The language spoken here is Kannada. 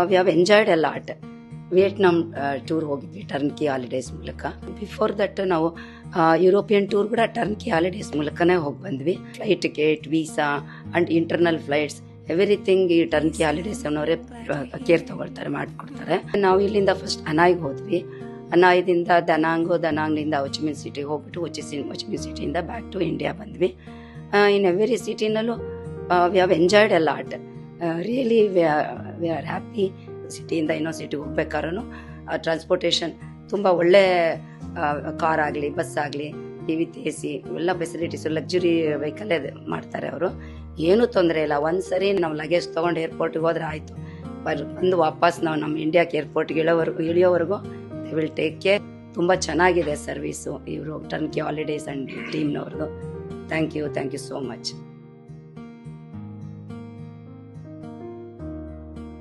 V have enjoyed a lot. Vietnam tour ಹೋಗಿದ್ವಿ ಟರ್ನ್ಕಿ ಹಾಲಿಡೇಸ್ ಮೂಲಕ. ಬಿಫೋರ್ ದಟ್ ನಾವು ಯುರೋಪಿಯನ್ ಟೂರ್ ಕೂಡ ಟರ್ನ್ಕಿ ಹಾಲಿಡೇಸ್ ಮೂಲಕನೇ ಹೋಗಿ ಬಂದ್ವಿ. Flight ticket, visa and internal flights everything ಈ ಟರ್ನ್ಕಿ ಹಾಲಿಡೇಸ್ ಅವರೇ ಕೇರ್ ತಗೊಳ್ತಾರೆ, ಮಾಡಿಕೊಡ್ತಾರೆ. ನಾವು ಇಲ್ಲಿಂದ ಫಸ್ಟ್ ಹನಾಯ್ಗೆ ಹೋದ್ವಿ. ಹನಾಯ್ದಿಂದ ದನಾಂಗ್ಲಿಂದ ಹೊಚಿಮಿನ್ ಸಿಟಿಗೆ ಹೋಗ್ಬಿಟ್ಟು ಹೊಚಿಮಿನ್ ಸಿಟಿಯಿಂದ ಬ್ಯಾಕ್ ಟು ಇಂಡಿಯಾ ಬಂದ್ವಿ. ಇನ್ ಎವ್ರಿ ಸಿಟಿನಲ್ಲೂ we have enjoyed a lot. Really we are happy. ಸಿಟಿಯಿಂದ ಇನ್ನೊಂದು ಸಿಟಿಗೆ ಹೋಗ್ಬೇಕಾದ್ರೂ ಟ್ರಾನ್ಸ್ಪೋರ್ಟೇಷನ್ ತುಂಬ ಒಳ್ಳೆ ಕಾರ್ ಆಗಲಿ, ಬಸ್ ಆಗಲಿ, ವಿತ್ AC ಎಲ್ಲ ಫೆಸಿಲಿಟೀಸು, ಲಕ್ಸುರಿ ವೆಹಿಕಲ್ಲೇ ಮಾಡ್ತಾರೆ ಅವರು. ಏನೂ ತೊಂದರೆ ಇಲ್ಲ. ಒಂದ್ಸರಿ ನಾವು ಲಗೇಜ್ ತೊಗೊಂಡು ಏರ್ಪೋರ್ಟಿಗೆ ಹೋದ್ರೆ ಆಯಿತು, ಬಂದು ವಾಪಸ್ ನಾವು ನಮ್ಮ ಇಂಡಿಯಾಕ್ಕೆ ಏರ್ಪೋರ್ಟ್ಗೆ ಇಳಿಯೋವರೆಗೂ ದೇ ವಿಲ್ ಟೇಕ್ ಕೇರ್. ತುಂಬ ಚೆನ್ನಾಗಿದೆ ಸರ್ವಿಸು ಇವರು ಟರ್ನ್ಕಿ ಹಾಲಿಡೇಸ್ ಆ್ಯಂಡ್ ಟೀಮ್ನವ್ರದ್ದು. Thank you so much.